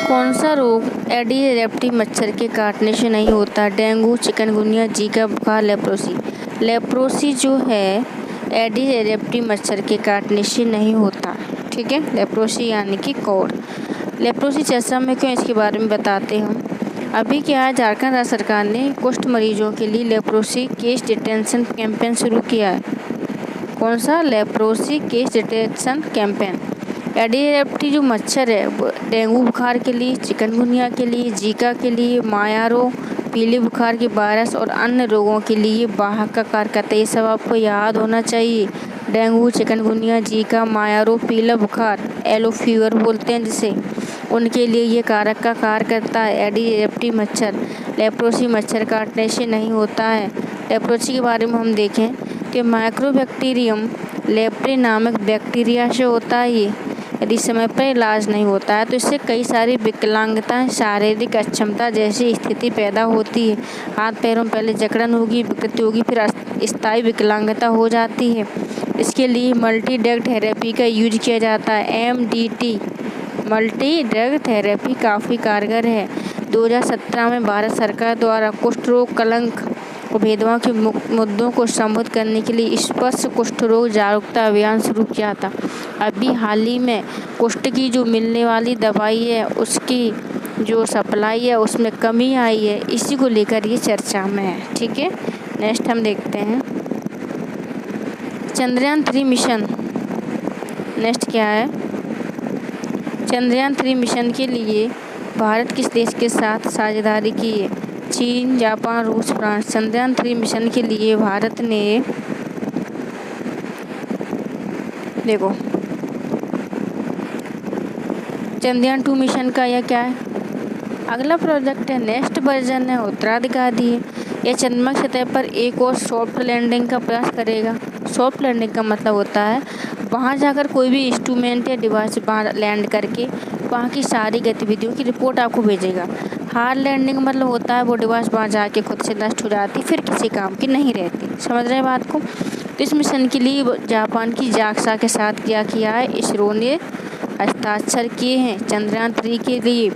कौन सा रोग एडिस एडिप्टी मच्छर के काटने से नहीं होता? डेंगू, चिकनगुनिया, जीका, बुखार, लेप्रोसी। लेप्रोसी जो है एडिस एडिप्टी मच्छर के काटने से नहीं होता। ठीक है, लेप्रोसी यानी कि कोढ़। लेप्रोसी चर्चा में क्यों, इसके बारे में बताते हम। अभी क्या है, झारखंड राज्य सरकार ने कुष्ठ मरीजों के लिए लेप्रोसी केस डिटेंशन कैंपेन शुरू किया है। कौन सा? Leprosy case detection campaign. Aedes aegypti जो मच्छर है वो डेंगू बुखार के लिए, चिकनगुनिया के लिए, जीका के लिए, मायारो, पीले बुखार के वायरस और अन्य रोगों के लिए वाहक का कार्य करता है। ये सब आपको याद होना चाहिए। डेंगू, चिकनगुनिया, जीका, मायारो, पीला बुखार, येलो फीवर बोलते हैं जिसे, उनके लिए ये कारक का कार्य करता है एडिस एडिप्टी मच्छर। लेप्रोसी मच्छर काटने से नहीं होता है। लेप्रोसी के बारे में हम देखें कि माइक्रोबैक्टीरियम लेप्रे नामक बैक्टीरिया से होता है ये। यदि समय पर इलाज नहीं होता है तो इससे कई सारी विकलांगताएं, शारीरिक अक्षमता जैसी स्थिति पैदा होती है। हाथ पैरों में पहले जकड़न होगी, विकृति होगी, फिर स्थायी विकलांगता हो जाती है। इसके लिए मल्टी ड्रग थेरेपी का यूज किया जाता है। MDT मल्टी ड्रग थेरेपी काफ़ी कारगर है। 2017 में भारत सरकार द्वारा कुष्ठ रोग, कलंक और भेदभाव के मुद्दों को संबोधित करने के लिए स्पर्श कुष्ठ रोग जागरूकता अभियान शुरू किया था। अभी हाल ही में कुष्ठ की जो मिलने वाली दवाई है उसकी जो सप्लाई है उसमें कमी आई है, इसी को लेकर ये चर्चा में है। ठीक है, नेक्स्ट हम देखते हैं चंद्रयान 3 मिशन। नेक्स्ट क्या है, चंद्रयान 3 मिशन के लिए भारत किस देश के साथ साझेदारी की है? चीन, जापान, रूस, फ्रांस। चंद्रयान 3 मिशन के लिए भारत ने देखो चंद्रयान 2 मिशन का यह क्या है, अगला प्रोजेक्ट है, नेक्स्ट वर्जन है, उत्तराधिकारी है। यह चंद्रमा की सतह पर एक और सॉफ्ट लैंडिंग का प्रयास करेगा। सॉफ्ट लैंडिंग का मतलब होता है वहाँ जाकर कोई भी इंस्ट्रूमेंट या डिवाइस वहाँ लैंड करके वहाँ की सारी गतिविधियों की रिपोर्ट आपको भेजेगा। हार्ड लैंडिंग मतलब होता है वो डिवाइस वहाँ जाके खुद से नष्ट हो जाती, फिर किसी काम की नहीं रहती। समझ रहे हैं बात को। तो इस मिशन के लिए जापान की जाक्सा के साथ क्या किया है, इसरो ने हस्ताक्षर किए हैं। चंद्रयान 3 के लिए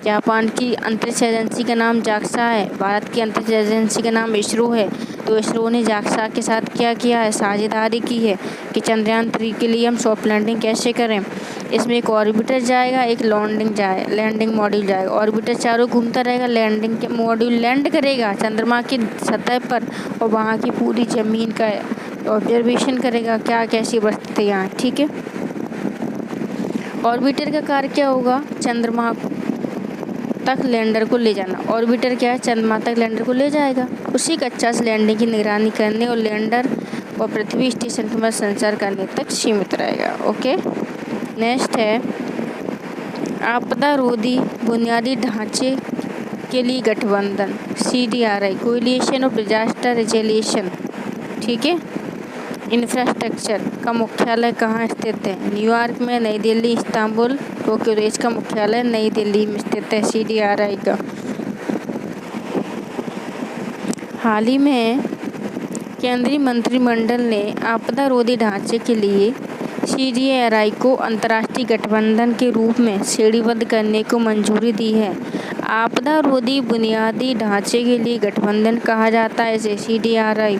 जापान की अंतरिक्ष एजेंसी का नाम जाक्सा है, भारत की अंतरिक्ष एजेंसी का नाम इसरो है। तो इसरो ने जाक्सा के साथ क्या किया है, साझेदारी की है कि चंद्रयान 3 के लिए हम सॉफ्ट लैंडिंग कैसे करें। इसमें एक ऑर्बिटर जाएगा, एक लैंडिंग मॉड्यूल जाएगा। ऑर्बिटर चारों घूमता रहेगा, लैंडिंग के मॉड्यूल लैंड करेगा चंद्रमा की सतह पर और वहाँ की पूरी ज़मीन का ऑब्जर्वेशन करेगा, क्या कैसी परिस्थिति यहाँ। ठीक है, ऑर्बिटर का कार्य क्या होगा, चंद्रमा तक लैंडर को ले जाना। ऑर्बिटर क्या है, चंद्रमा तक लैंडर को ले जाएगा, उसी कक्षा से लैंडिंग की निगरानी करने और लैंडर और पृथ्वी स्टेशन के मध्य संचार करने तक सीमित रहेगा। ओके, नेक्स्ट है आपदा रोधी बुनियादी ढांचे के लिए गठबंधन, CDRI coalition of disaster resolution. ठीक है, इंफ्रास्ट्रक्चर का मुख्यालय कहाँ स्थित है, न्यूयॉर्क में, नई दिल्ली, इस्तांबुल, टोक्यो। तो इसका मुख्यालय नई दिल्ली में स्थित है CDRI का। हाल ही में केंद्रीय मंत्रिमंडल ने आपदा रोधी ढांचे के लिए CDRI को अंतर्राष्ट्रीय गठबंधन के रूप में श्रेणीबद्ध करने को मंजूरी दी है। आपदा रोधी बुनियादी ढांचे के लिए गठबंधन कहा जाता है इसे CDRI।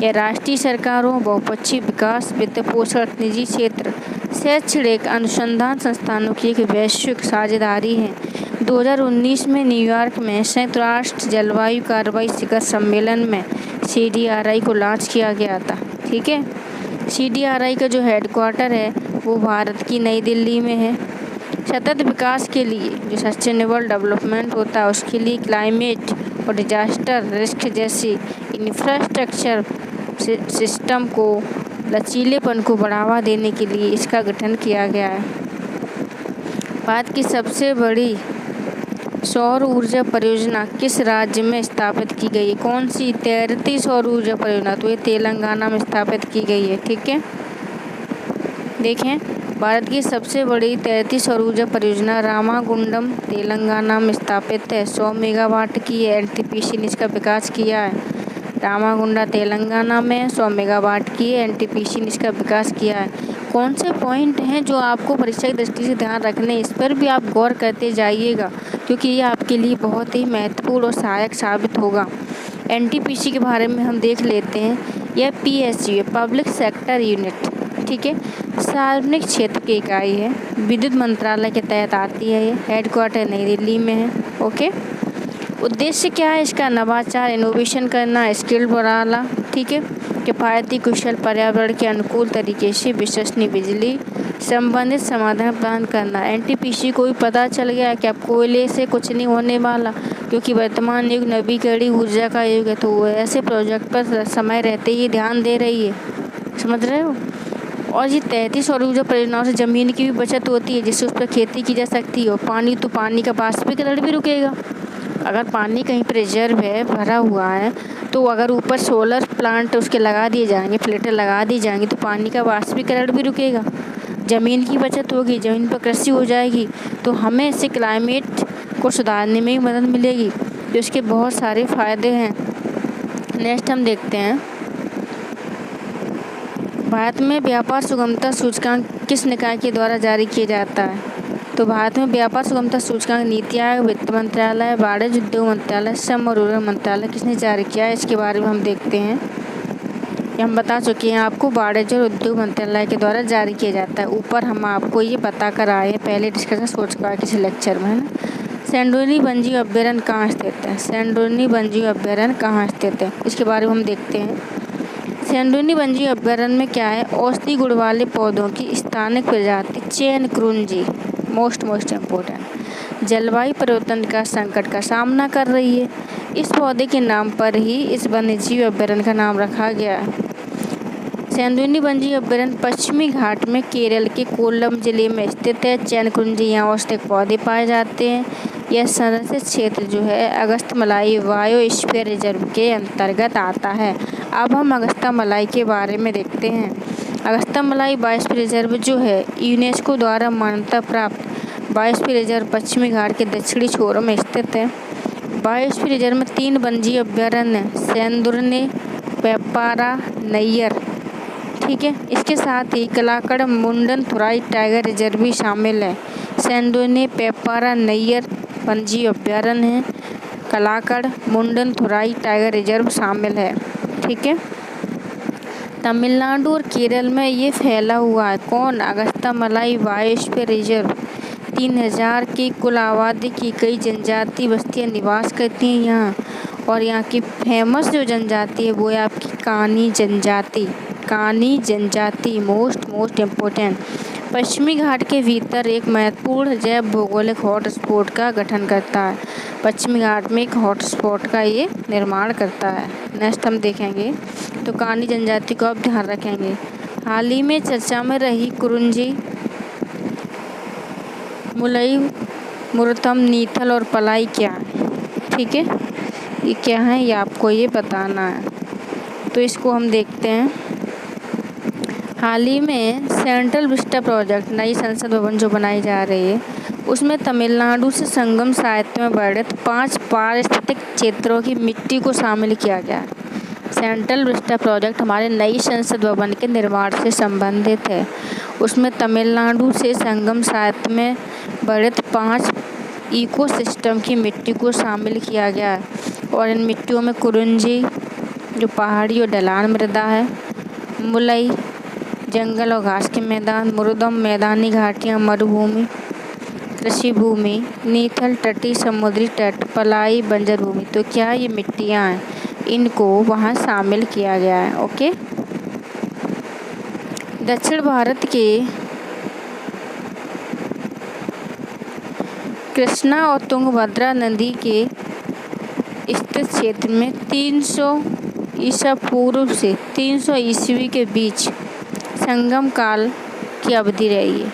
यह राष्ट्रीय सरकारों, बहुपक्षीय विकास, वित्त पोषण, निजी क्षेत्र, शैक्षणिक अनुसंधान संस्थानों की एक वैश्विक साझेदारी है। 2019 में न्यूयॉर्क में संयुक्त राष्ट्र जलवायु कार्रवाई शिखर सम्मेलन में CDRI को लॉन्च किया गया था। ठीक है, CDRI का जो हेडक्वार्टर है वो भारत की नई दिल्ली में है। सतत विकास के लिए जो सस्टेनेबल डेवलपमेंट होता है उसके लिए क्लाइमेट और डिजास्टर रिस्क जैसी इंफ्रास्ट्रक्चर सिस्टम को लचीलेपन को बढ़ावा देने के लिए इसका गठन किया गया है। भारत की सबसे बड़ी सौर ऊर्जा परियोजना किस राज्य में स्थापित की गई है, कौन सी, तैरती सौर ऊर्जा परियोजना, तो ये तेलंगाना में स्थापित की गई है। ठीक है, देखें भारत की सबसे बड़ी तैरती सौर ऊर्जा परियोजना रामागुंडम तेलंगाना में स्थापित है। 100 मेगावाट की NTPC ने इसका विकास किया है। रामागुंडा तेलंगाना में 100 मेगावाट की NTPC ने इसका विकास किया है। कौन से पॉइंट हैं जो आपको परीक्षा की दृष्टि से ध्यान रखने, इस पर भी आप गौर करते जाइएगा, क्योंकि ये आपके लिए बहुत ही महत्वपूर्ण और सहायक साबित होगा। एनटीपीसी के बारे में हम देख लेते हैं। यह पीएसयू है, पब्लिक सेक्टर यूनिट, ठीक है, सार्वजनिक क्षेत्र की इकाई है, विद्युत मंत्रालय के तहत आती है। ये हेडक्वार्टर नई दिल्ली में है। ओके, उद्देश्य क्या है इसका? नवाचार, इनोवेशन करना, स्किल बढ़ाना, ठीक है, किफ़ायती, कुशल, पर्यावरण के अनुकूल तरीके से विश्वसनीय बिजली संबंधित समाधान प्रदान करना। एनटीपीसी को भी पता चल गया कि अब कोयले से कुछ नहीं होने वाला, क्योंकि वर्तमान युग नवीकरणीय ऊर्जा का युग है, तो वो ऐसे प्रोजेक्ट पर समय रहते ही ध्यान दे रही है। समझ रहे हो? और ये 33 सौर ऊर्जा परियोजनाओं से ज़मीन की भी बचत होती है, जिससे उस पर खेती की जा सकती है। और पानी, तो पानी का वाष्पीकरण भी रुकेगा। अगर पानी कहीं पर रिजर्व है, भरा हुआ है, तो अगर ऊपर सोलर प्लांट उसके लगा दिए जाएंगे, प्लेटें लगा दी जाएंगी, तो पानी का वाष्पीकरण भी रुकेगा, ज़मीन की बचत होगी, ज़मीन पर कृषि हो जाएगी, तो हमें इससे क्लाइमेट को सुधारने में भी मदद मिलेगी। तो इसके बहुत सारे फ़ायदे हैं। नेक्स्ट हम देखते हैं, भारत में व्यापार सुगमता सूचकांक किस निकाय के द्वारा जारी किया जाता है? तो भारत में व्यापार सुगमता सूचकांक नीति आयोग, वित्त मंत्रालय, वाणिज्य उद्योग मंत्रालय, श्रम और उद्योग मंत्रालय किसने जारी किया है? इसके बारे में हम देखते हैं। ये हम बता चुके हैं आपको, वाणिज्य और उद्योग मंत्रालय के द्वारा जारी किया जाता है। ऊपर हम आपको ये बता कर आए हैं पहले डिस्कशन सूचकांक किसी लेक्चर में, है ना। सेंडोनी वन्यजीव अभ्यारण्य कहाँ स्थित है? सेंडोनी वन्यजीव अभ्यारण्य कहाँ स्थित है, इसके बारे में हम देखते हैं। सेंडोनी वन्यजीव अभ्यारण्य में क्या है? औषधि गुण वाले पौधों की स्थानिक प्रजाति चयन कुरुंजी, मोस्ट इम्पोर्टेंट, जलवायु परिवर्तन का संकट का सामना कर रही है। इस पौधे के नाम पर ही इस वन्यजीव अभ्यारण्य का नाम रखा गया है। सेंडोनी वन्यजीव अभ्यारण्य पश्चिमी घाट में केरल के कोल्लम जिले में स्थित है। चयन कुरुंजी यहाँ औषधिक पौधे पाए जाते हैं। यह संरक्षित क्षेत्र जो है अगस्त्यमलाई बायोस्फीयर रिजर्व के अंतर्गत आता है। अब हम अगस्त्यमलाई के बारे में देखते हैं। अगस्त्यमलाई बायोस्फीयर रिजर्व जो है यूनेस्को द्वारा मान्यता प्राप्त बायोस्फीयर रिजर्व पश्चिमी घाट के दक्षिणी छोर में स्थित है। बायोस्फीयर रिजर्व में 3 वन्यजीव अभ्यारण्य, सेंदुरने, पेपारा, नैयर, ठीक है। इसके साथ ही कलाकड़ मुंडनथुराई टाइगर रिजर्व भी शामिल है। सेंदुरने, पेपारा, नैयर वन्यजीव अभ्यारण्य है। कलाकड़ मुंडनथुराई टाइगर रिजर्व शामिल है, ठीक है। तमिलनाडु और केरल में ये फैला हुआ है। कौन? Agasthyamalai biosphere reserve. 3000 की कुल आबादी की कई जनजाति बस्तियाँ निवास करती हैं यहाँ। और यहाँ की फेमस जो जनजाति है वो है आपकी कानी जनजाति। कानी जनजाति मोस्ट इम्पोर्टेंट पश्चिमी घाट के भीतर एक महत्वपूर्ण जैव भौगोलिक हॉटस्पॉट का गठन करता है। पश्चिमी घाट में एक हॉटस्पॉट का ये निर्माण करता है। नेक्स्ट हम देखेंगे, तो कानी जनजाति को आप ध्यान रखेंगे। हाल ही में चर्चा में रही कुरुंजी, मुलई, मुरथम, नीथल और पलाई क्या है? ठीक है, ये क्या है ये आपको ये बताना है। तो इसको हम देखते हैं। हाल ही में सेंट्रल विस्टा प्रोजेक्ट, नई संसद भवन जो बनाई जा रही है, उसमें तमिलनाडु से संगम साहित्य में वर्णित 5 पारिस्थितिक क्षेत्रों की मिट्टी को शामिल किया गया है। सेंट्रल विस्टा प्रोजेक्ट हमारे नई संसद भवन के निर्माण से संबंधित है। उसमें तमिलनाडु से संगम साहित्य में वर्णित 5 इकोसिस्टम की मिट्टी को शामिल किया गया है। और इन मिट्टियों में कुरुंजी जो पहाड़ी और ढलान मृदा है, मुलई जंगल और घास के मैदान, मुरुदम मैदानी घाटियाँ, मरुभूमि, कृषि भूमि, नीथल तटीय समुद्री तट, पलाई बंजर भूमि। तो क्या ये मिट्टियाँ हैं, इनको वहाँ शामिल किया गया है। ओके, दक्षिण भारत के कृष्णा और तुंगभद्रा नदी के स्थित क्षेत्र में 300 ईसा पूर्व से 300 ईस्वी के बीच संगम काल की अवधि रही है।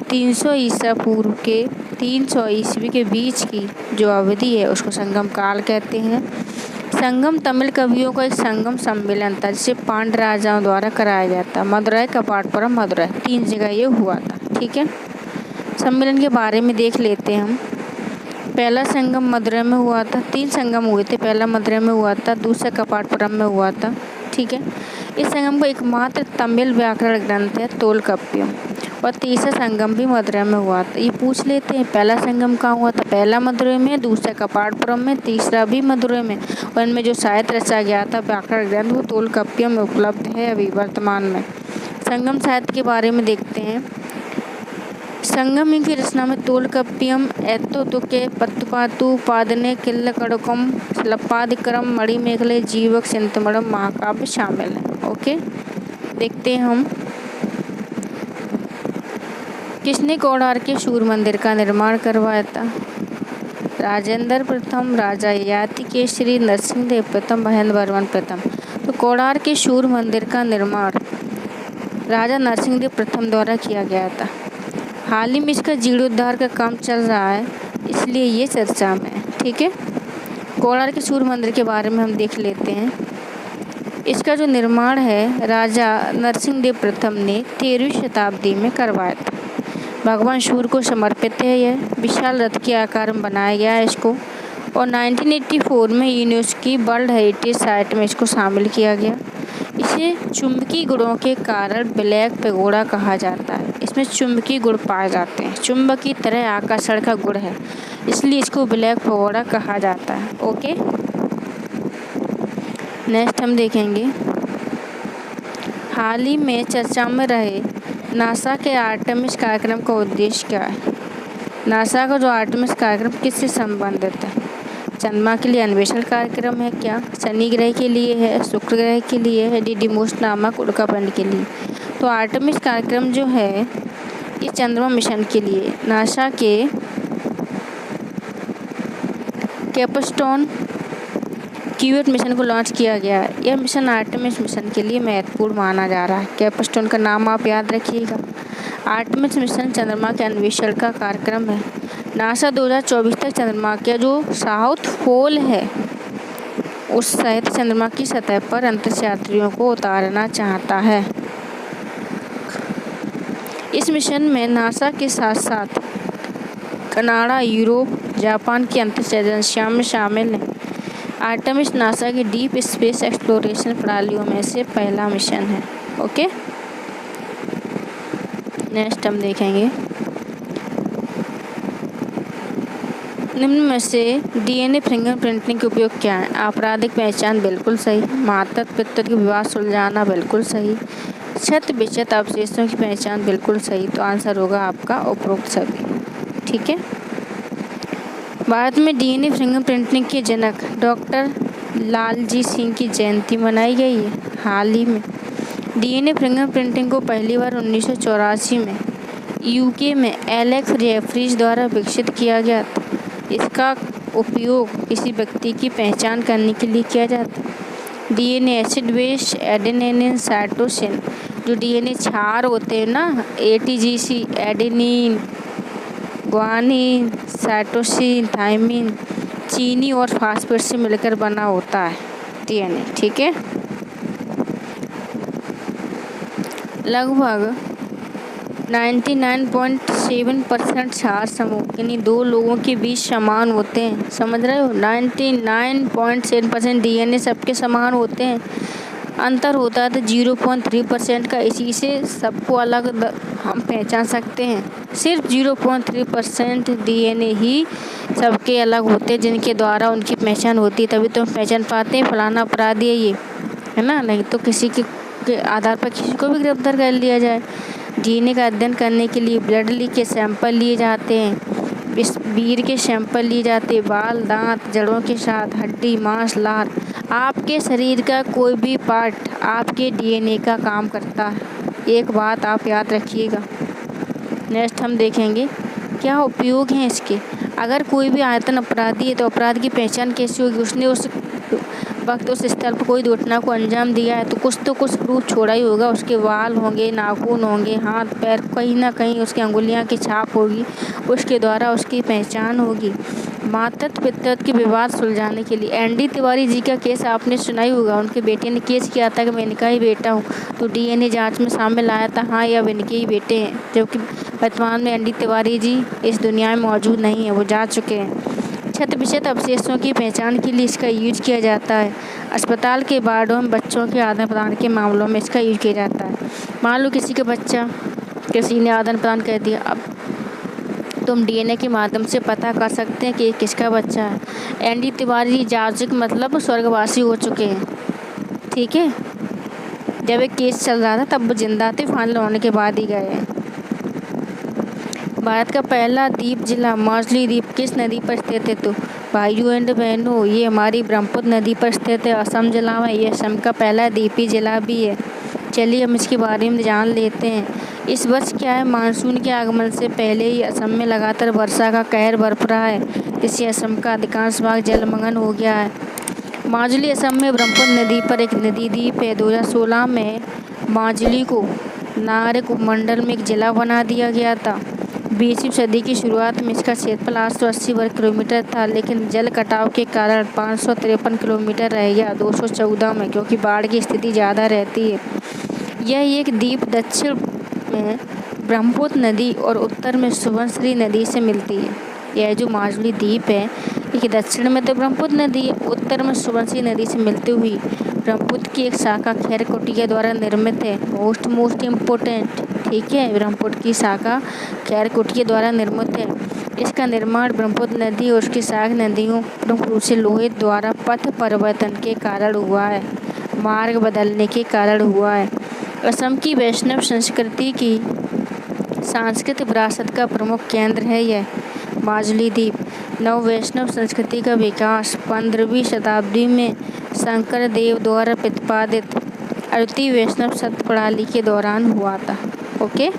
300 ईसा पूर्व के 300 ईस्वी के बीच की जो अवधि है उसको संगम काल कहते हैं। संगम तमिल कवियों का एक संगम सम्मेलन था जिसे पांड्य राजाओं द्वारा कराया जाता। मदुरै, कपाटपुरम, मदुरै 3 जगह ये हुआ था। ठीक है, सम्मेलन के बारे में देख लेते हैं हम। पहला संगम मदुरै में हुआ था। 3 संगम हुए थे, पहला मदुरै में हुआ था, दूसरा कपाटपुरम में हुआ था। ठीक है, इस संगम का एकमात्र तमिल व्याकरण ग्रंथ है तोलकाप्पियम। और तीसरा संगम भी मदुरै में हुआ था। ये पूछ लेते हैं पहला संगम कहाँ हुआ था। पहला मदुरै में, दूसरा कपाड़पुरम में, तीसरा भी मदुरै में। और इनमें जो साहित्य रचा गया था व्याकरण ग्रंथ वो तोलकाप्पियम में उपलब्ध है अभी वर्तमान में। संगम साहित्य के बारे में देखते हैं। संगम की रचना में तोलकाप्पियम, एत्तोतुके, पत्तुपातु, पादने, किल्लकड़कम, शिलप्पादिकरम, मणिमेखले, जीवक, सिंतमड़म महाकाव्य शामिल हैं। ओके, देखते हैं हम किसने कोणार्क के सूर्य मंदिर का निर्माण करवाया था। राजेंद्र प्रथम, राजा ययाति केसरी, नरसिंहदेव प्रथम, महेंद्र वर्मन प्रथम। तो कोणार्क के सूर्य मंदिर का निर्माण राजा नरसिंहदेव प्रथम द्वारा किया गया था। हाल ही में इसका जीर्णोद्धार का काम चल रहा है, इसलिए ये चर्चा में है। ठीक है, कोणार्क के सूर्य मंदिर के बारे में हम देख लेते हैं। इसका जो निर्माण है राजा नरसिंहदेव प्रथम ने 13वीं शताब्दी में करवाया था। भगवान सूर्य को समर्पित है। यह विशाल रथ के आकार में बनाया गया है इसको, और 1984 में यूनेस्को वर्ल्ड हेरिटेज साइट में इसको शामिल किया गया। इसे चुंबकीय गुणों के कारण ब्लैक पैगोडा कहा जाता है। इसमें चुंबकीय गुण पाए जाते हैं, चुंबक की तरह आकर्षण का गुण है, इसलिए इसको ब्लैक पैगोडा कहा जाता है। ओके, नेक्स्ट हम देखेंगे हाल ही में चर्चा में रहे नासा के आर्टेमिस कार्यक्रम का उद्देश्य क्या है। नासा का जो आर्टेमिस कार्यक्रम किससे संबंधित है। चंद्रमा के लिए अन्वेषण कार्यक्रम है क्या, शनि ग्रह के लिए है, शुक्र ग्रह के लिए है, डिडिमुस नामक उल्कापिंड के लिए। तो आर्टेमिस कार्यक्रम जो है ये चंद्रमा मिशन के लिए नासा के कैपस्टोन क्यूवेट मिशन को लॉन्च किया गया है। यह मिशन आर्टेमिस मिशन के लिए महत्वपूर्ण माना जा रहा है। कैपस्टोन का नाम आप याद रखिएगा। आर्टेमिस मिशन चंद्रमा के अन्वेषण का कार्यक्रम है। नासा 2024 तक चंद्रमा का जो साउथ पोल है उस सहित चंद्रमा की सतह पर अंतरिक्ष यात्रियों को उतारना चाहता है। इस मिशन में नासा के साथ साथ कनाडा, यूरोप, जापान की अंतरिक्ष एजेंसियां में शामिल हैं। आर्टेमिस नासा की डीप स्पेस एक्सप्लोरेशन प्रणालियों में से पहला मिशन है। ओके, नेक्स्ट हम देखेंगे निम्न में से डीएनए फिंगरप्रिंटिंग के उपयोग क्या है। आपराधिक पहचान बिल्कुल सही, माता पिता के विवाद सुलझाना बिल्कुल सही, शत विशत अवशेषों की पहचान बिल्कुल सही। तो आंसर होगा आपका उपरोक्त सभी। ठीक है, भारत में डीएनए फिंगरप्रिंटिंग के जनक डॉक्टर लालजी सिंह की जयंती मनाई गई है हाल ही में। डीएनए फिंगरप्रिंटिंग को पहली बार 1984 में यूके में एलेक्स जेफरीज द्वारा विकसित किया गया था। इसका उपयोग किसी व्यक्ति की पहचान करने के लिए किया जाता है। DNA acid base adenine cytosine, जो डीएनए क्षार होते हैं ना, ATGC, adenine, guanine, cytosine, thymine, चीनी और फास्फेट से मिलकर बना होता है डीएनए। ठीक है, लगभग 99.7% क्षार समूह यानी दो लोगों के बीच समान होते हैं। समझ रहे हो, 99.7% डीएनए सबके समान होते हैं। अंतर होता है तो 0.3% का। इसी से सबको अलग हम पहचान सकते हैं। सिर्फ 0.3% डीएनए ही सबके अलग होते हैं, जिनके द्वारा उनकी पहचान होती है। तभी तो हम पहचान पाते हैं फलाना अपराधी है ये, है ना। नहीं तो किसी के आधार पर किसी को भी गिरफ्तार कर लिया जाए। डीएनए का अध्ययन करने के लिए ब्लड के सैंपल लिए जाते हैं, वीर के सैंपल लिए जाते हैं, बाल, दांत, जड़ों के साथ हड्डी, मांस, लार, आपके शरीर का कोई भी पार्ट आपके डीएनए का काम करता है। एक बात आप याद रखिएगा। नेक्स्ट हम देखेंगे क्या उपयोग हैं इसके। अगर कोई भी आयतन अपराधी है तो अपराध की पहचान कैसे होगी। उसने उस वक्त उस स्थल पर कोई दुर्घटना को अंजाम दिया है तो कुछ प्रूफ छोड़ा ही होगा। उसके वाल होंगे, नाखून होंगे, हाथ पैर, कहीं ना कहीं उसकी अंगुलियां की छाप होगी, उसके द्वारा उसकी पहचान होगी। मातृ पितृ के विवाद सुलझाने के लिए एनडी तिवारी जी का केस आपने सुना ही होगा। उनके बेटे ने केस किया था कि मैं इनका ही बेटा हूँ, तो डीएनए जांच में सामने आया था हाँ ये अब इनके ही बेटे हैं, जबकि वर्तमान में एनडी तिवारी जी इस दुनिया में मौजूद नहीं है, वो जा चुके हैं। 100% अवशेषों की पहचान के लिए इसका यूज किया जाता है। अस्पताल के वार्डों में बच्चों के आदान प्रदान के मामलों में इसका यूज किया जाता है। मान लो किसी का बच्चा किसी ने आदान प्रदान कर दिया, अब तुम डीएनए के माध्यम से पता कर सकते हैं कि ये किसका बच्चा है। एनडी तिवारी जाजिक मतलब स्वर्गवासी हो चुके हैं, ठीक है। जब एक केस चल रहा था तब वो जिंदा थे, फाइनल होने के बाद ही गए हैं। भारत का पहला द्वीप जिला माजुली द्वीप किस नदी पर स्थित है? तो भाइयों एंड बहनों, ये हमारी ब्रह्मपुत्र नदी पर स्थित है, असम जिला में। ये असम का पहला द्वीपी जिला भी है। चलिए हम इसके बारे में जान लेते हैं। इस वर्ष क्या है, मानसून के आगमन से पहले ही असम में लगातार वर्षा का कहर बरप रहा है, जिससे असम का अधिकांश भाग जलमग्न हो गया है। माजुली असम में ब्रह्मपुत्र नदी पर एक नदी द्वीप है। 2016 में माजुली को नाहर उपमंडल में एक जिला बना दिया गया था। 20वीं सदी की शुरुआत में इसका क्षेत्रफल 880 वर्ग किलोमीटर था, लेकिन जल कटाव के कारण 553 किलोमीटर रह गया 214 में, क्योंकि बाढ़ की स्थिति ज़्यादा रहती है। यह एक द्वीप दक्षिण में ब्रह्मपुत्र नदी और उत्तर में सुबनसिरी नदी से मिलती है। यह जो माजुली द्वीप है, ये दक्षिण में तो ब्रह्मपुत्र नदी है, उत्तर में सुबनसिरी नदी से मिलती हुई ब्रह्मपुत्र की एक शाखा खैरकोटिया द्वारा निर्मित है। मोस्ट इम्पोर्टेंट, ठीक है, ब्रह्मपुत्र की शाखा खैरकोटिया द्वारा निर्मित है। इसका निर्माण ब्रह्मपुत्र नदी और उसकी सहायक नदियों प्रमुख रूप से लोहित द्वारा पथ परिवर्तन के कारण हुआ है, मार्ग बदलने के कारण हुआ है। असम की वैष्णव संस्कृति की सांस्कृतिक विरासत का प्रमुख केंद्र है यह माजुली द्वीप। नव वैष्णव संस्कृति का विकास 15वीं शताब्दी में शंकर देव द्वारा प्रतिपादित अद्वितीय वैष्णव सत्य प्रणाली के दौरान हुआ था। ओके,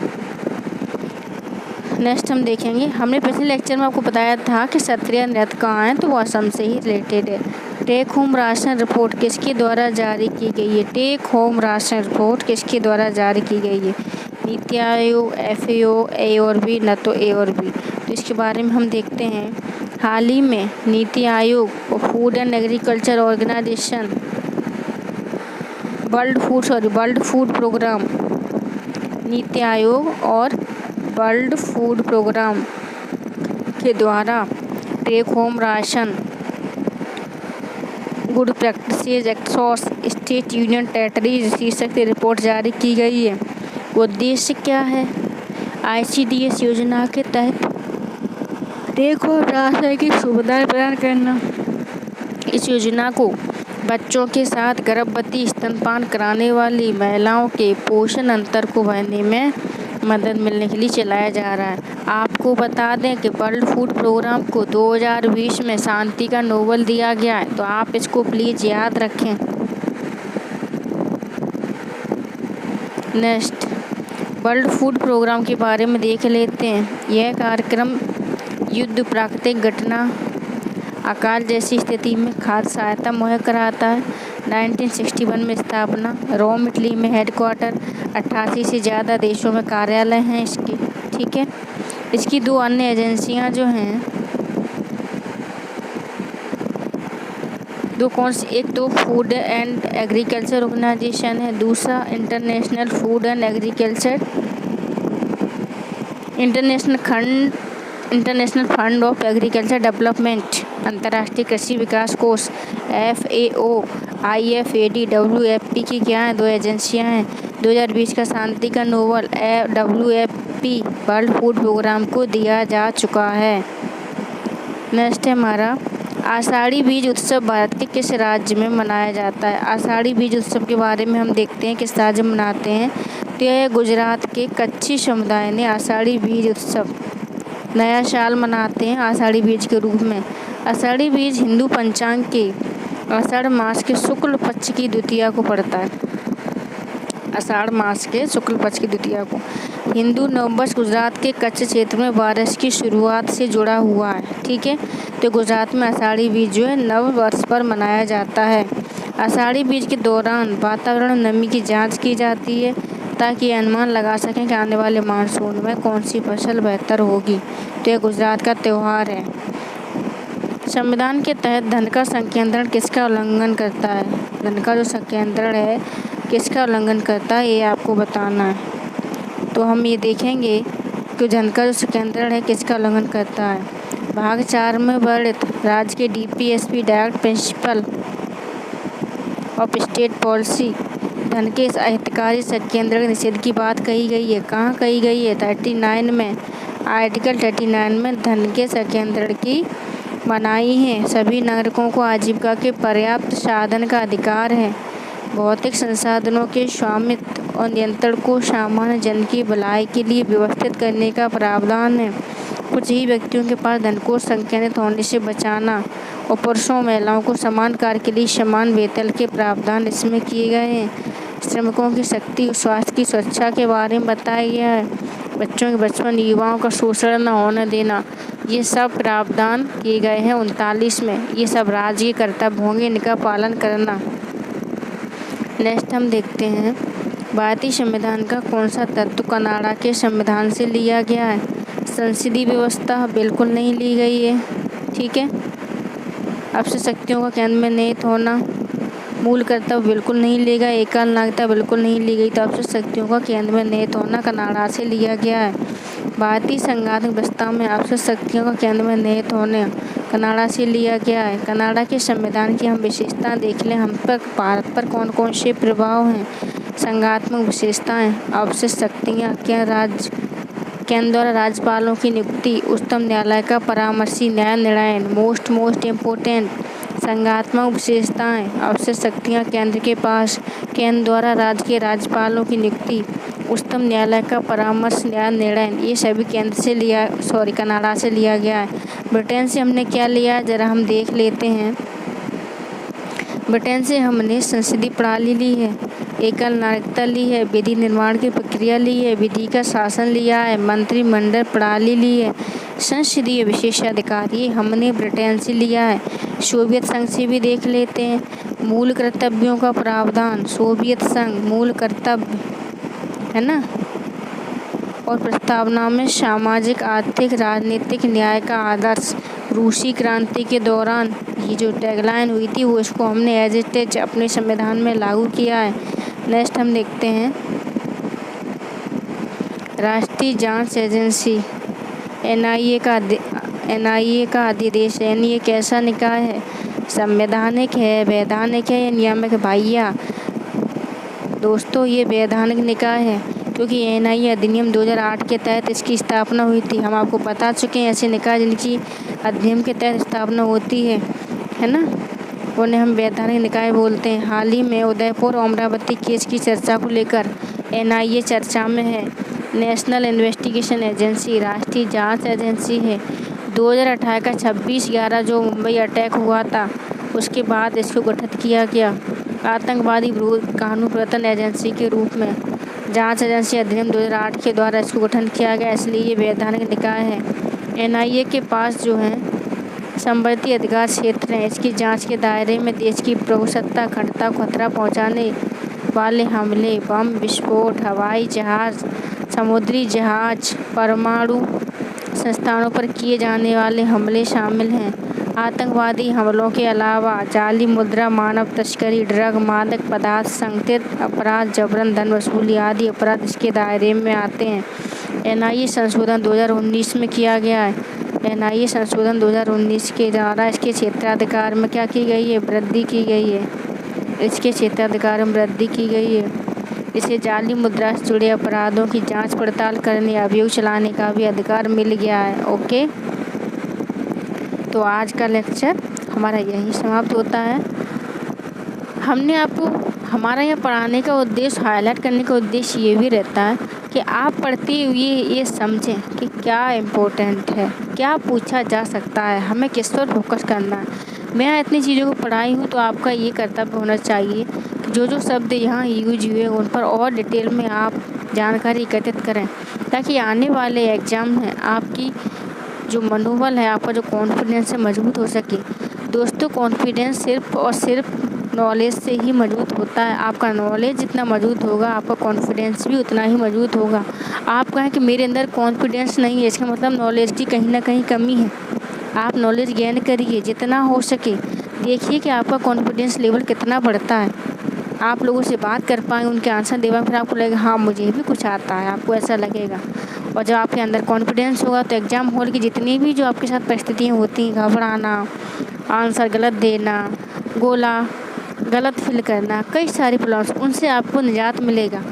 नेक्स्ट हम देखेंगे। हमने पिछले लेक्चर में आपको बताया था कि क्षत्रिय नृत्य कहाँ है, तो वो असम से ही रिलेटेड है। टेक होम राशन रिपोर्ट किसके द्वारा जारी की गई है? टेक होम राशन रिपोर्ट किसके द्वारा जारी की गई है? नीति आयोग, FAO, A और B, न तो A और B। तो इसके बारे में हम देखते हैं। हाल ही में नीति आयोग और food and agriculture organisation world food programme, NITI Aayog और वर्ल्ड फूड प्रोग्राम के द्वारा take home ration good practices across state union territories शीर्षक से रिपोर्ट जारी की गई है। उद्देश्य क्या है? ICDS योजना के तहत टेक होम राशन की सुविधाएं प्रदान करना। इस योजना को बच्चों के साथ गर्भवती स्तनपान कराने वाली महिलाओं के पोषण अंतर को भरने में मदद मिलने के लिए चलाया जा रहा है। आपको बता दें कि वर्ल्ड फूड प्रोग्राम को 2020 में शांति का नोबेल दिया गया है, तो आप इसको प्लीज़ याद रखें। नेक्स्ट, वर्ल्ड फूड प्रोग्राम के बारे में देख लेते हैं। यह कार्यक्रम युद्ध, प्राकृतिक घटना, अकाल जैसी स्थिति में खाद्य सहायता मुहैया कराता है। 1961 में स्थापना, रोम इटली में हेडक्वार्टर, 88 से ज़्यादा देशों में कार्यालय हैं इसके, ठीक है। इसकी दो अन्य एजेंसियां जो हैं, दो कौन सी, एक तो फूड एंड एग्रीकल्चर ऑर्गेनाइजेशन है, दूसरा international food and agriculture international fund of agriculture development, अंतर्राष्ट्रीय कृषि विकास कोष, FAO, IFAD, WFP की क्या है, दो एजेंसियां हैं। 2020 का शांति का Nobel WFP world food programme को दिया जा चुका है। नेक्स्ट है हमारा आषाढ़ी बीज उत्सव भारत के किस राज्य में मनाया जाता है? आषाढ़ी बीज उत्सव के बारे में हम देखते हैं किस राज्य में मनाते हैं। तो यह गुजरात के कच्छी समुदाय ने आषाढ़ी बीज उत्सव नया साल मनाते हैं आषाढ़ी बीज के रूप में। आषाढ़ी बीज हिंदू पंचांग के आषाढ़ मास के शुक्ल पक्ष की द्वितीया को पड़ता है। आषाढ़ मास के शुक्ल पक्ष की द्वितीया को हिंदू नववर्ष गुजरात के कच्छ क्षेत्र में बारिश की शुरुआत से जुड़ा हुआ है, ठीक है। तो गुजरात में आषाढ़ी बीज जो है नव वर्ष पर मनाया जाता है। आषाढ़ी बीज के दौरान वातावरण नमी की जांच की जाती है ताकि अनुमान लगा सकें कि आने वाले मानसून में कौन सी फसल बेहतर होगी। तो यह गुजरात का त्यौहार है। संविधान के तहत धन का संकेंद्रण किसका उल्लंघन करता है? धन का जो संकेंद्रण है किसका उल्लंघन करता है, ये आपको बताना है। तो हम ये देखेंगे कि धन का जो संकेंद्रण है किसका उल्लंघन करता है। भाग 4 में वर्णित राज्य के DPSP direct principle of state policy धन के अहितकारी केंद्र निषेध की बात कही गई है। कहाँ कही गई है? 39 में, आर्टिकल 39 में धन के संकेंद्रण की मनाही है। सभी नागरिकों को आजीविका के पर्याप्त साधन का अधिकार है। भौतिक संसाधनों के स्वामित्व और नियंत्रण को सामान्य जन की भलाई के लिए व्यवस्थित करने का प्रावधान है। कुछ ही व्यक्तियों के पास धन को संकेंद्रित होने से बचाना और पुरुषों और महिलाओं को समान कार्य के लिए समान वेतन के प्रावधान इसमें किए गए हैं। श्रमिकों की शक्ति और स्वास्थ्य की सुरक्षा के बारे में बताया गया है। बच्चों के बचपन, युवाओं का शोषण न होने देना, ये सब प्रावधान किए गए हैं 39 में। ये सब राज्य के कर्तव्य होंगे, इनका पालन करना। नेक्स्ट हम देखते हैं, भारतीय संविधान का कौन सा तत्व कनाडा के संविधान से लिया गया है? संसदीय व्यवस्था बिल्कुल नहीं ली गई है। ठीक है। आपसे शक्तियों का केंद्र में निहित होना, मूल कर्तव्य बिल्कुल नहीं ली गई। एकल नागरिकता बिल्कुल नहीं ली गई। तो आपसे शक्तियों का केंद्र में निहित होना कनाडा से लिया गया है। भारतीय संघात्मक व्यवस्था में आपसे शक्तियों का केंद्र में निहित होने कनाडा से लिया गया है। कनाडा के संविधान की हम विशेषताएं देख लें। हम पर भारत पर कौन कौन से प्रभाव हैं? संघात्मक विशेषताएं, आपसे शक्तियाँ, केंद्र द्वारा राज्यपालों की नियुक्ति, उच्चतम न्यायालय का परामर्शी न्याय निर्णय, मोस्ट इम्पोर्टेंट। संघात्मक विशेषताएं, आपसे शक्तियाँ केंद्र के पास, केंद्र द्वारा राज्य के राज्यपालों की नियुक्ति, उच्चतम न्यायालय का परामर्श न्याय निर्णय, ये सभी कनाडा से लिया गया है। ब्रिटेन से हमने क्या लिया है ज़रा हम देख लेते हैं। ब्रिटेन से हमने संसदीय प्रणाली ली है, एकल नागरिकता ली है, विधि निर्माण की प्रक्रिया ली है, विधि का शासन लिया है, मंत्रिमंडल प्रणाली ली है, संसदीय विशेषाधिकार ये हमने ब्रिटेन से लिया है। सोवियत संघ से भी देख लेते हैं। मूल कर्तव्यों का प्रावधान, सोवियत संघ मूल कर्तव्य है ना। और प्रस्तावना में सामाजिक, आर्थिक, राजनीतिक न्याय का आदर्श। रूसी क्रांति के दौरान ये जो टैगलाइन हुई थी वो इसको हमने एज इट इज अपने संविधान में लागू किया है। नेक्स्ट हम देखते हैं, राष्ट्रीय जांच एजेंसी एनआईए का अधिदेश है। यानी ये कैसा निकाय है? संवैधानिक है, वैधानिक है या नियामक? भैया दोस्तों ये वैधानिक निकाय है, क्योंकि एनआईए अधिनियम 2008 के तहत इसकी स्थापना हुई थी। हम आपको बता चुके हैं ऐसे निकाय जिनकी अधिनियम के तहत स्थापना होती है ना, उन्हें हम वैधानिक निकाय बोलते हैं। हाल ही में उदयपुर अमरावती केस की चर्चा को लेकर एनआईए चर्चा में है। नेशनल इन्वेस्टिगेशन एजेंसी राष्ट्रीय जांच एजेंसी है। 2018 का 26/11 जो मुंबई अटैक हुआ था उसके बाद इसको गठित किया गया आतंकवादी विरोध कानून प्रवर्तन एजेंसी के रूप में। जांच एजेंसी अधिनियम 2008 के द्वारा इसको गठन किया गया, इसलिए ये वैधानिक निकाय है। एनआईए के पास जो है संवर्ती अधिकार क्षेत्र हैं। इसकी जांच के दायरे में देश की प्रभुसत्ता, अखंडता को खतरा पहुंचाने वाले हमले, बम विस्फोट, हवाई जहाज, समुद्री जहाज, परमाणु संस्थानों पर किए जाने वाले हमले शामिल हैं। आतंकवादी हमलों के अलावा जाली मुद्रा, मानव तस्करी, ड्रग, मादक पदार्थ, संगठित अपराध, जबरन धन वसूली आदि अपराध इसके दायरे में आते हैं। एनआईए संशोधन 2019 में किया गया है। एनआईए संशोधन 2019 के द्वारा इसके क्षेत्राधिकार में क्या की गई है? वृद्धि की गई है। इसके क्षेत्राधिकार में वृद्धि की गई है। इसे जाली मुद्रा से जुड़े अपराधों की जांच पड़ताल करने, अभियोग चलाने का भी अधिकार मिल गया है। ओके, तो आज का लेक्चर हमारा यही समाप्त होता है। हमने आपको हमारा यहाँ पढ़ाने का उद्देश्य, हाईलाइट करने का उद्देश्य ये भी रहता है कि आप पढ़ते हुए ये समझें कि क्या इम्पोर्टेंट है, क्या पूछा जा सकता है, हमें किस पर फोकस करना है। मैं इतनी चीज़ों को पढ़ाई हूँ तो आपका ये कर्तव्य होना चाहिए कि जो शब्द यहाँ यूज हुए उन पर और डिटेल में आप जानकारी एकत्रित करें, ताकि आने वाले एग्ज़ाम में आपकी जो मनोबल है, आपका जो कॉन्फिडेंस है मजबूत हो सके। दोस्तों कॉन्फिडेंस सिर्फ और सिर्फ नॉलेज से ही मजबूत होता है। आपका नॉलेज जितना मजबूत होगा आपका कॉन्फिडेंस भी उतना ही मजबूत होगा। आप कहें कि मेरे अंदर कॉन्फिडेंस नहीं है, इसका मतलब नॉलेज की कहीं ना कहीं कमी है। आप नॉलेज गेन करिए जितना हो सके, देखिए कि आपका कॉन्फिडेंस लेवल कितना बढ़ता है। आप लोगों से बात कर पाएंगे, उनके आंसर दे पाएंगे, फिर आपको लगेगा हाँ मुझे भी कुछ आता है, आपको ऐसा लगेगा। और जब आपके अंदर कॉन्फिडेंस होगा तो एग्ज़ाम हॉल की जितनी भी जो आपके साथ परिस्थितियाँ होती हैं, घबराना, आंसर गलत देना, गलत फील करना, कई सारी प्रॉब्लम्स, उनसे आपको निजात मिलेगा।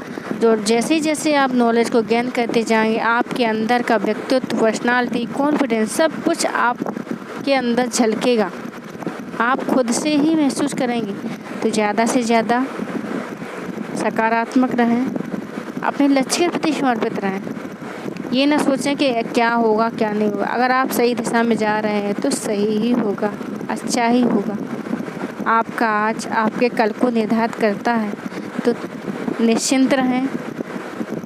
जो जैसे जैसे आप नॉलेज को गेन करते जाएंगे, आपके अंदर का व्यक्तित्व, पर्सनालिटी, कॉन्फिडेंस, सब कुछ आपके अंदर झलकेगा, आप खुद से ही महसूस करेंगे। तो ज़्यादा से ज़्यादा सकारात्मक रहें, अपने लक्ष्य के प्रति समर्पित रहें। ये ना सोचें कि क्या होगा क्या नहीं होगा। अगर आप सही दिशा में जा रहे हैं तो सही ही होगा, अच्छा ही होगा। आपका आज आपके कल को निर्धारित करता है। तो निश्चिंत रहें,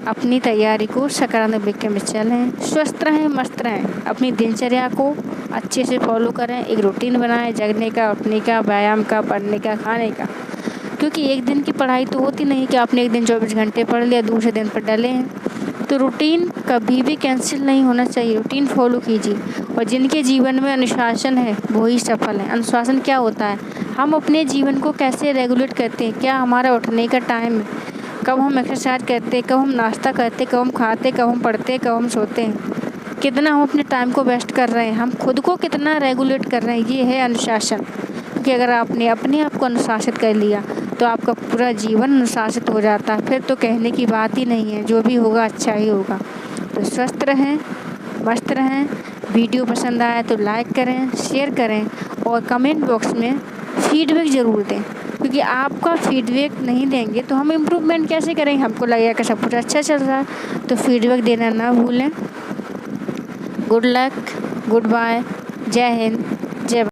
अपनी तैयारी को सकारात्मक में चलें, स्वस्थ रहें, मस्त रहें, अपनी दिनचर्या को अच्छे से फॉलो करें। एक रूटीन बनाएं, जगने का, उठने का, व्यायाम का, पढ़ने का, खाने का। क्योंकि एक दिन की पढ़ाई तो होती नहीं कि आपने एक दिन 24 घंटे पढ़ लिया, दूसरे दिन पर डले हैं। तो रूटीन कभी भी कैंसिल नहीं होना चाहिए, रूटीन फॉलो कीजिए। और जिनके जीवन में अनुशासन है वही सफल है। अनुशासन क्या होता है? हम अपने जीवन को कैसे रेगुलेट करते हैं, क्या हमारा उठने का टाइम है, कब हम एक्सरसाइज करते हैं, कब हम नाश्ता करते, कब हम खाते, कब हम पढ़ते, कब हम सोते हैं, कितना हम अपने टाइम को वेस्ट कर रहे हैं, हम खुद को कितना रेगुलेट कर रहे हैं, ये है अनुशासन। क्योंकि अगर आपने अपने आप को अनुशासित कर लिया तो आपका पूरा जीवन अनुशासित हो जाता है, फिर तो कहने की बात ही नहीं है, जो भी होगा अच्छा ही होगा। तो स्वस्थ रहें, मस्त रहें। वीडियो पसंद आया तो लाइक करें, शेयर करें और कमेंट बॉक्स में फीडबैक ज़रूर दें। क्योंकि आपका फीडबैक नहीं देंगे तो हम इम्प्रूवमेंट कैसे करेंगे? हमको लगेगा कि सब कुछ अच्छा चल रहा है। तो फीडबैक देना ना भूलें। गुड लक, गुड बाय, जय हिंद।